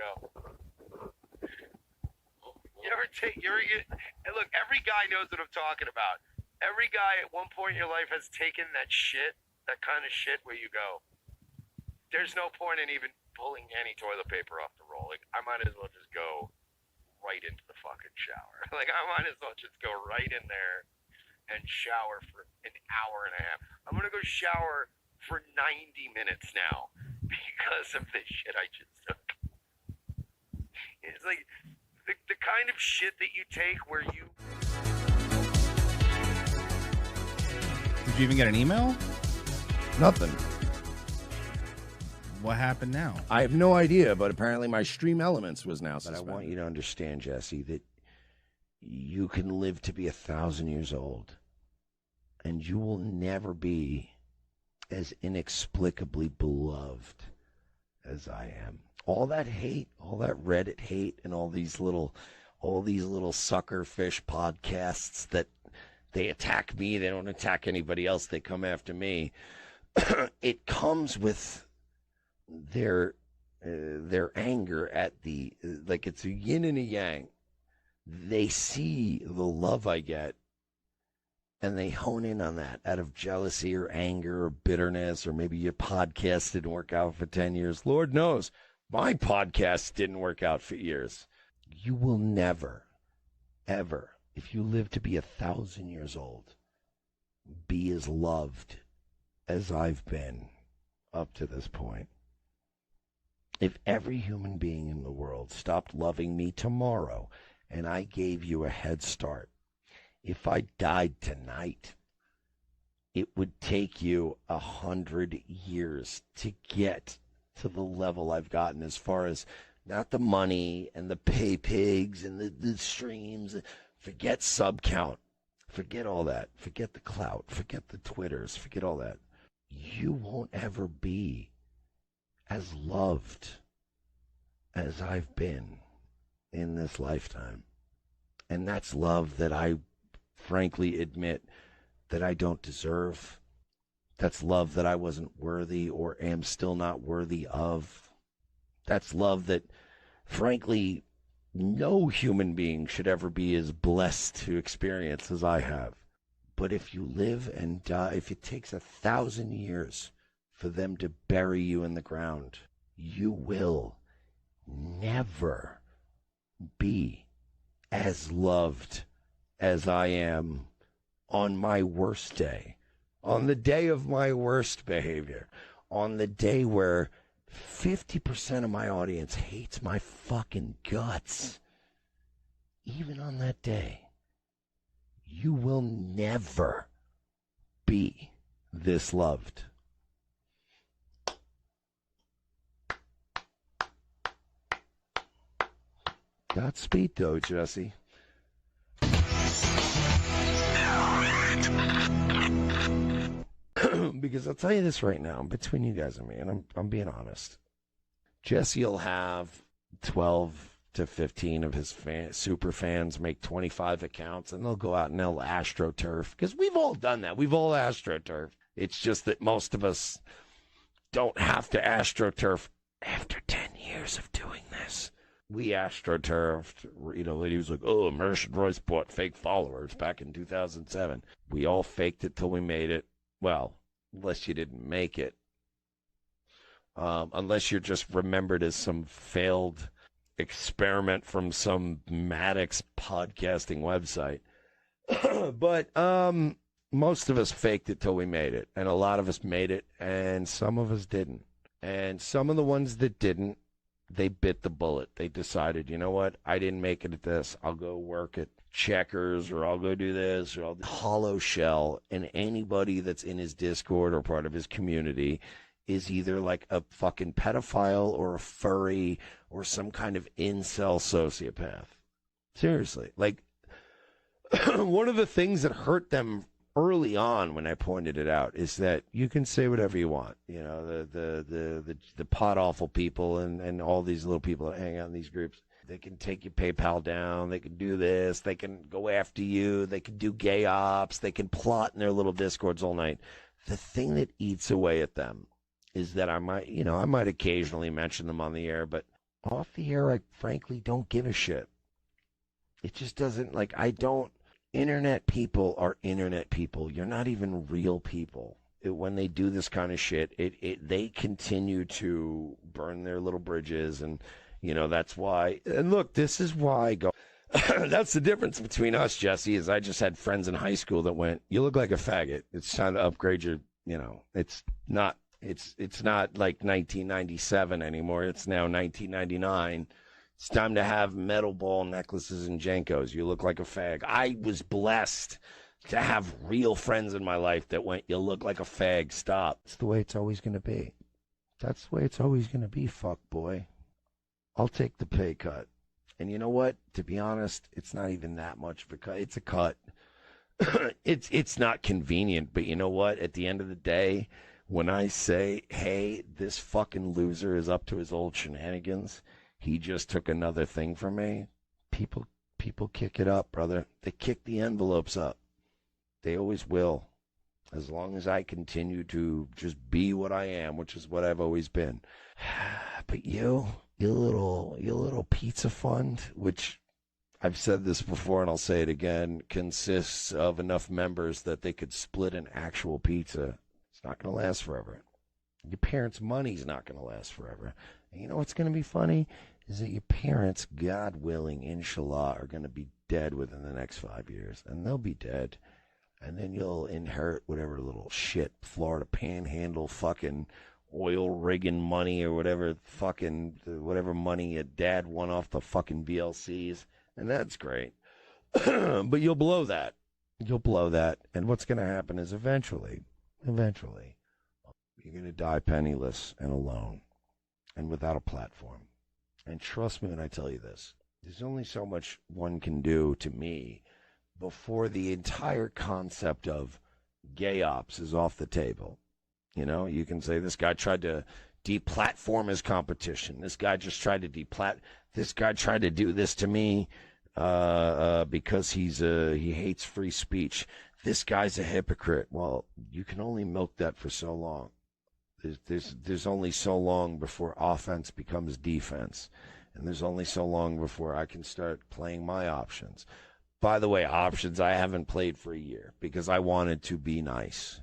go. And look, every guy knows what I'm talking about. Every guy at one point in your life has taken that kind of shit where you go, there's no point in even pulling any toilet paper off the roll. Like, I might as well just go right into the fucking shower. Like, I might as well just go right in there and shower for an hour and a half. I'm going to go shower for 90 minutes now because of this shit I just took. It's like the kind of shit that you take where you... Did you even get an email? Nothing. What happened now? I have no idea, but apparently my Stream Elements was now suspended. But I want you to understand, Jesse, that you can live to be 1,000 years old, and you will never be as inexplicably beloved as I am. All that hate, all that Reddit hate, and all these little sucker fish podcasts that they attack me, they don't attack anybody else, they come after me. It comes with their anger at like it's a yin and a yang. They see the love I get, and they hone in on that out of jealousy or anger or bitterness, or maybe your podcast didn't work out for 10 years. Lord knows, my podcast didn't work out for years. You will never, ever, if you live to be 1,000 years old, be as loved as I've been up to this point. If every human being in the world stopped loving me tomorrow and I gave you a head start, if I died tonight, it would take you 100 years to get to the level I've gotten, as far as not the money and the pay pigs and the streams. Forget sub count. Forget all that. Forget the clout. Forget the Twitters. Forget all that. You won't ever be as loved as I've been in this lifetime. And that's love that I frankly admit that I don't deserve. That's love that I wasn't worthy or am still not worthy of. That's love that, frankly, no human being should ever be as blessed to experience as I have. But if you live and die, if it takes 1,000 years for them to bury you in the ground, you will never be as loved as I am on my worst day, on the day of my worst behavior, on the day where 50% of my audience hates my fucking guts. Even on that day, you will never be this loved. Godspeed, though, Jesse. Because I'll tell you this right now, between you guys and me, and I'm being honest. Jesse will have 12 to 15 of his super fans make 25 accounts, and they'll go out and they'll AstroTurf, because we've all done that. We've all AstroTurf. It's just that most of us don't have to AstroTurf after 10 years of doing this. We AstroTurfed, he was like, oh, Mersh and Royce bought fake followers back in 2007. We all faked it till we made it. Well, unless you didn't make it. Unless you're just remembered as some failed experiment from some Maddox podcasting website. But most of us faked it till we made it. And a lot of us made it, and some of us didn't. And some of the ones that didn't, they bit the bullet. They decided, you know what? I didn't make it at this. I'll go work at Checkers, or I'll go do this, or I'll do Hollow Shell. And anybody that's in his Discord or part of his community is either like a fucking pedophile or a furry or some kind of incel sociopath. Seriously. Like, one of the things that hurt them early on when I pointed it out is that you can say whatever you want. You know, the pod awful people and all these little people that hang out in these groups. They can take your PayPal down. They can do this. They can go after you. They can do gay ops. They can plot in their little Discords all night. The thing that eats away at them is that I might occasionally mention them on the air, but Off the air, I frankly don't give a shit. It just doesn't, like, I don't. Internet people are internet people. You're not even real people. When they do this kind of shit, they continue to burn their little bridges, and, you know, that's why. And look, this is why I go. That's the difference between us, Jesse, is I just had friends in high school that went, you look like a faggot. It's time to upgrade your, you know, it's not like 1997 anymore. It's now 1999. It's time to have metal ball necklaces and Jankos. You look like a fag. I was blessed to have real friends in my life that went, you look like a fag, stop. It's the way it's always going to be. That's the way it's always going to be, fuck boy. I'll take the pay cut. And you know what? To be honest, it's not even that much of a cut. It's a cut. It's not convenient, but you know what? At the end of the day, when I say, hey, this fucking loser is up to his old shenanigans, he just took another thing from me, people kick it up, brother. They kick the envelopes up. They always will. As long as I continue to just be what I am, which is what I've always been. But your little pizza fund, which I've said this before and I'll say it again, consists of enough members that they could split an actual pizza. It's not going to last forever. Your parents' money's not going to last forever. And you know what's going to be funny? Is that your parents, God willing, inshallah, are going to be dead within the next 5 years. And they'll be dead. And then you'll inherit whatever little shit Florida Panhandle fucking oil rigging money or whatever money your dad won off the fucking VLCs. And that's great. But you'll blow that. You'll blow that. And what's going to happen is eventually, you're going to die penniless and alone and without a platform. And trust me when I tell you this, there's only so much one can do to me before the entire concept of gay ops is off the table. You know, you can say this guy tried to deplatform his competition. This guy just tried to this guy tried to do this to me because he hates free speech. This guy's a hypocrite. Well, you can only milk that for so long. There's only so long before offense becomes defense. And there's only so long before I can start playing my options. By the way, options I haven't played for a year because I wanted to be nice.